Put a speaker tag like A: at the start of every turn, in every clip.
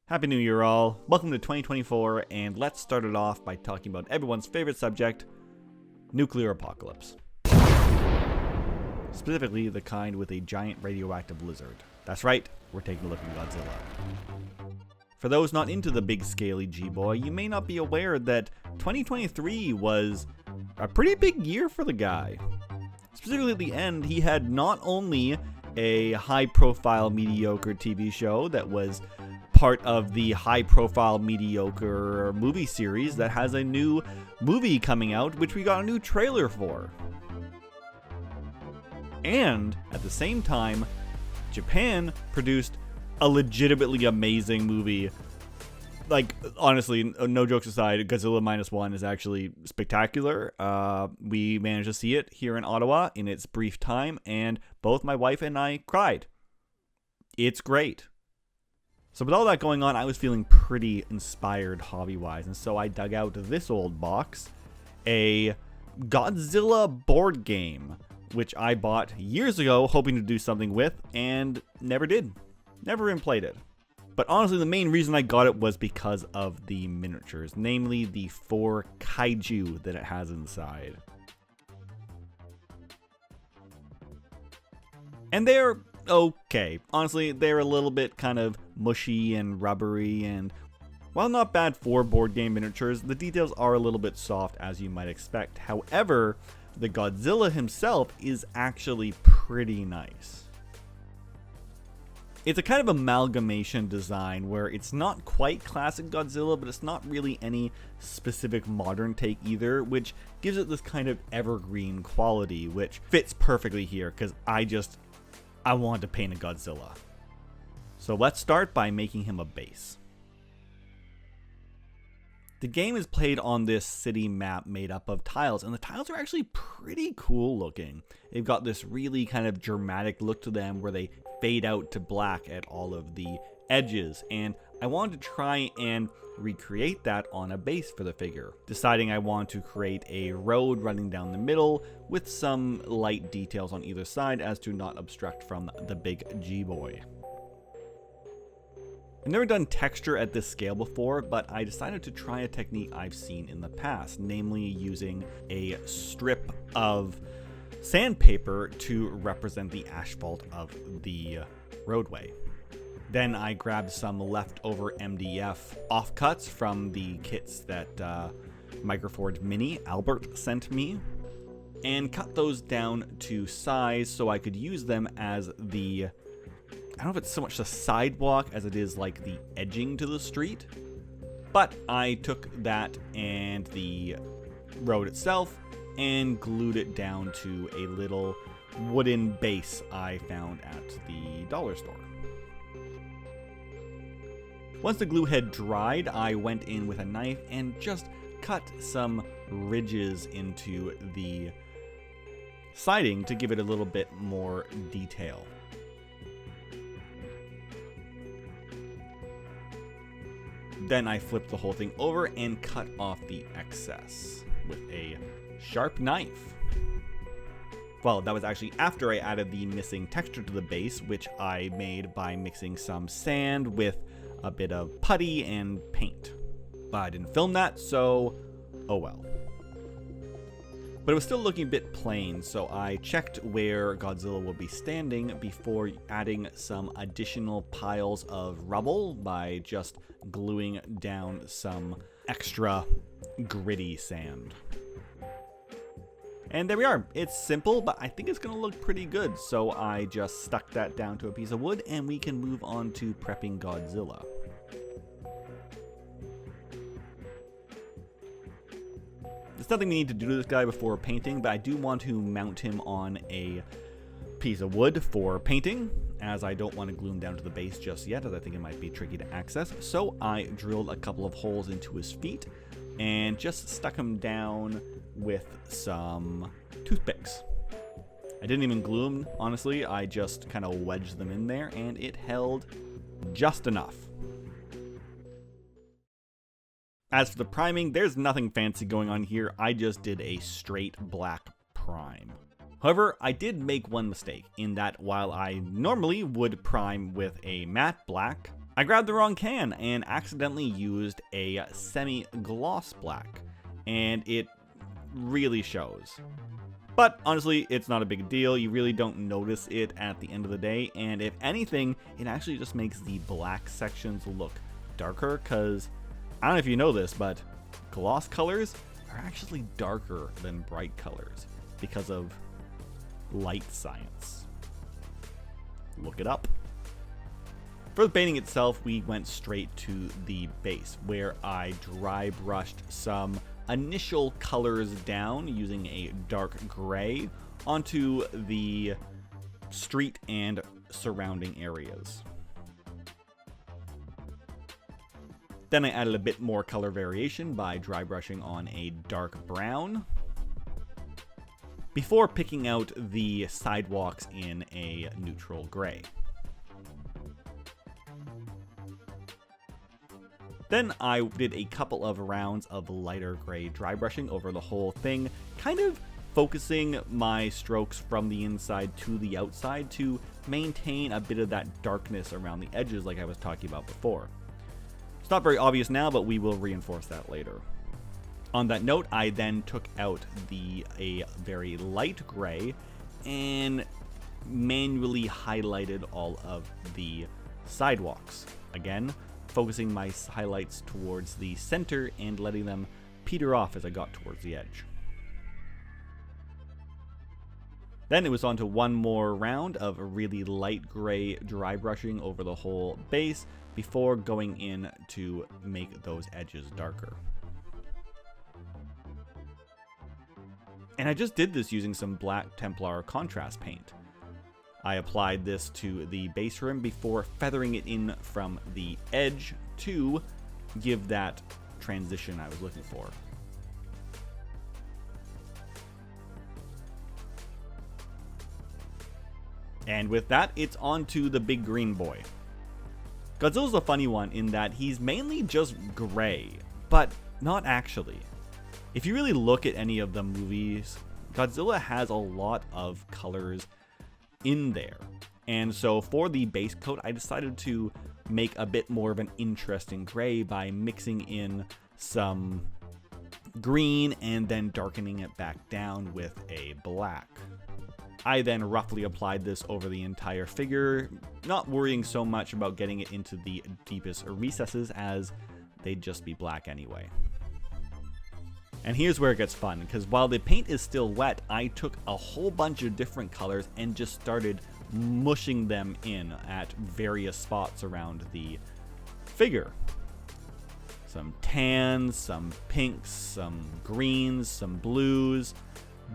A: Happy New Year all, welcome to 2024, and let's start it off by talking about everyone's favorite subject, nuclear apocalypse. Specifically, the kind with a giant radioactive lizard. That's right, we're taking a look at Godzilla. For those not into the big scaly G-boy, you may not be aware that 2023 was a pretty big year for the guy. Specifically at the end, he had not only a high-profile mediocre TV show that was part of the high-profile mediocre movie series that has a new movie coming out, which we got a new trailer for. And at the same time, Japan produced a legitimately amazing movie. Like, honestly, no jokes aside, Godzilla -1 is actually spectacular. We managed to see it here in Ottawa in its brief time, and both my wife and I cried. It's great. So with all that going on, I was feeling pretty inspired hobby-wise, and so I dug out this old box, a Godzilla board game, which I bought years ago hoping to do something with, and never did. Never even played it. But honestly, the main reason I got it was because of the miniatures, namely the 4 kaiju that it has inside. And they're okay. Honestly, they're a little bit kind of mushy and rubbery, and while not bad for board game miniatures, the details are a little bit soft, as you might expect. However, the Godzilla himself is actually pretty nice. It's a kind of amalgamation design where it's not quite classic Godzilla, but it's not really any specific modern take either, which gives it this kind of evergreen quality, which fits perfectly here because I wanted to paint a Godzilla. So let's start by making him a base. The game is played on this city map made up of tiles, and the tiles are actually pretty cool looking. They've got this really kind of dramatic look to them where they fade out to black at all of the edges, and I wanted to try and recreate that on a base for the figure, deciding I want to create a road running down the middle with some light details on either side as to not obstruct from the big G-boy. I've never done texture at this scale before, but I decided to try a technique I've seen in the past, namely using a strip of sandpaper to represent the asphalt of the roadway. Then I grabbed some leftover MDF offcuts from the kits that Microforge Mini Albert sent me, and cut those down to size so I could use them as the, I don't know if it's so much the sidewalk as it is like the edging to the street. But I took that and the road itself and glued it down to a little wooden base I found at the dollar store. Once the glue had dried, I went in with a knife and just cut some ridges into the siding to give it a little bit more detail. Then I flipped the whole thing over and cut off the excess with a sharp knife. Well, that was actually after I added the missing texture to the base, which I made by mixing some sand with a bit of putty and paint. But I didn't film that, so oh well. But it was still looking a bit plain, so I checked where Godzilla would be standing before adding some additional piles of rubble by just gluing down some extra gritty sand. And there we are. It's simple, but I think it's going to look pretty good. So I just stuck that down to a piece of wood, and we can move on to prepping Godzilla. There's nothing we need to do to this guy before painting, but I do want to mount him on a piece of wood for painting, as I don't want to glue him down to the base just yet, as I think it might be tricky to access. So I drilled a couple of holes into his feet and just stuck him down with some toothpicks. I didn't even glue them, honestly. I just kind of wedged them in there, and it held just enough. As for the priming, there's nothing fancy going on here. I just did a straight black prime. However, I did make one mistake in that while I normally would prime with a matte black, I grabbed the wrong can and accidentally used a semi-gloss black, and it really shows. But honestly, it's not a big deal. You really don't notice it at the end of the day, and if anything, it actually just makes the black sections look darker, because I don't know if you know this, but gloss colors are actually darker than bright colors because of light science. Look it up. For the painting itself, we went straight to the base, where I dry brushed some initial colors down using a dark gray onto the street and surrounding areas. Then I added a bit more color variation by dry brushing on a dark brown, before picking out the sidewalks in a neutral gray. Then I did a couple of rounds of lighter gray dry brushing over the whole thing, kind of focusing my strokes from the inside to the outside to maintain a bit of that darkness around the edges like I was talking about before. It's not very obvious now, but we will reinforce that later. On that note, I then took out a very light gray and manually highlighted all of the sidewalks. Again, focusing my highlights towards the center and letting them peter off as I got towards the edge. Then it was on to one more round of a really light gray dry brushing over the whole base before going in to make those edges darker. And I just did this using some black Templar contrast paint. I applied this to the base rim before feathering it in from the edge to give that transition I was looking for. And with that, it's on to the big green boy. Godzilla's a funny one in that he's mainly just gray, but not actually. If you really look at any of the movies, Godzilla has a lot of colors in there. And so for the base coat, I decided to make a bit more of an interesting gray by mixing in some green and then darkening it back down with a black. I then roughly applied this over the entire figure, not worrying so much about getting it into the deepest recesses as they'd just be black anyway. And here's where it gets fun, because while the paint is still wet, I took a whole bunch of different colors and just started mushing them in at various spots around the figure. Some tans, some pinks, some greens, some blues,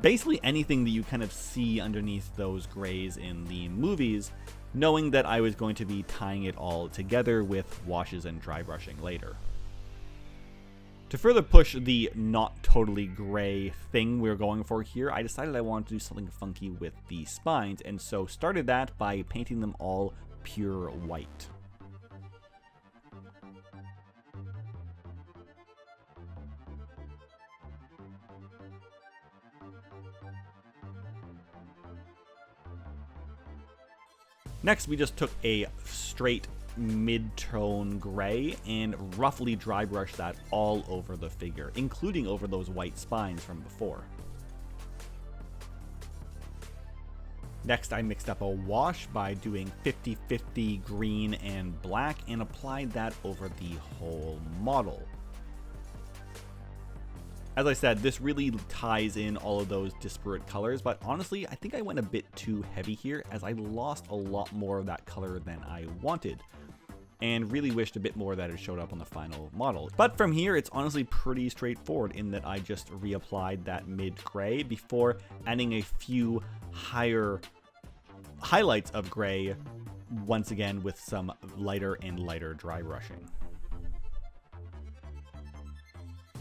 A: basically anything that you kind of see underneath those grays in the movies, knowing that I was going to be tying it all together with washes and dry brushing later. To further push the not totally gray thing we're going for here, I decided I wanted to do something funky with the spines, and so started that by painting them all pure white. Next, we just took a straight mid-tone gray and roughly dry brushed that all over the figure, including over those white spines from before. Next, I mixed up a wash by doing 50-50 green and black and applied that over the whole model. As I said, this really ties in all of those disparate colors, but honestly, I think I went a bit too heavy here as I lost a lot more of that color than I wanted, and really wished a bit more that it showed up on the final model. But from here, it's honestly pretty straightforward in that I just reapplied that mid-gray before adding a few higher highlights of gray, once again with some lighter and lighter dry brushing.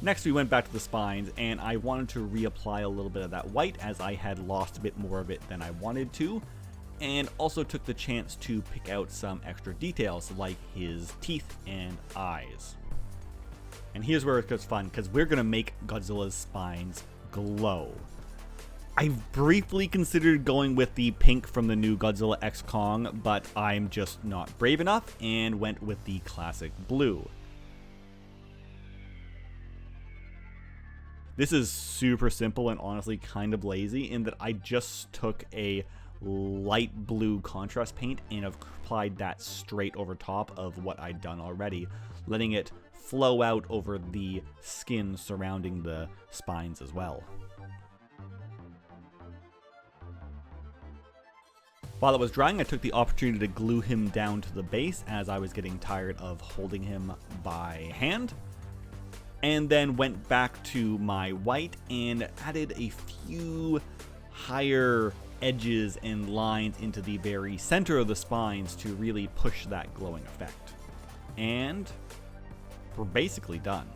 A: Next, we went back to the spines, and I wanted to reapply a little bit of that white as I had lost a bit more of it than I wanted to, and also took the chance to pick out some extra details like his teeth and eyes. And here's where it gets fun, because we're going to make Godzilla's spines glow. I briefly considered going with the pink from the new Godzilla X Kong, but I'm just not brave enough and went with the classic blue. This is super simple and honestly kind of lazy in that I just took a light blue contrast paint and have applied that straight over top of what I'd done already, letting it flow out over the skin surrounding the spines as well. While it was drying, I took the opportunity to glue him down to the base as I was getting tired of holding him by hand. And then went back to my white and added a few higher edges and lines into the very center of the spines to really push that glowing effect. And we're basically done.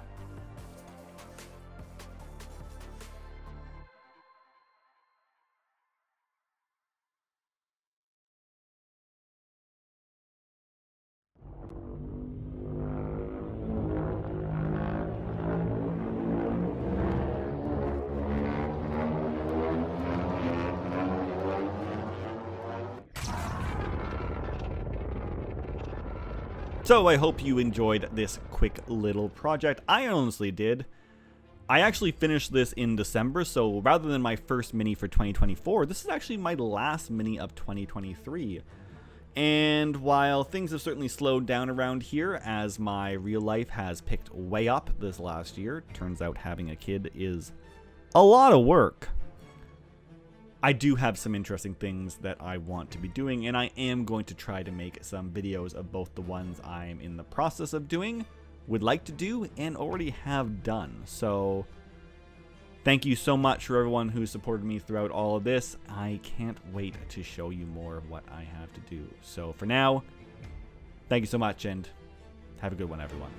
A: So I hope you enjoyed this quick little project. I honestly did. I actually finished this in December, so rather than my first mini for 2024, this is actually my last mini of 2023. And while things have certainly slowed down around here as my real life has picked way up this last year, turns out having a kid is a lot of work. I do have some interesting things that I want to be doing, and I am going to try to make some videos of both the ones I'm in the process of doing, would like to do, and already have done. So thank you so much for everyone who supported me throughout all of this. I can't wait to show you more of what I have to do. So for now, thank you so much, and have a good one, everyone.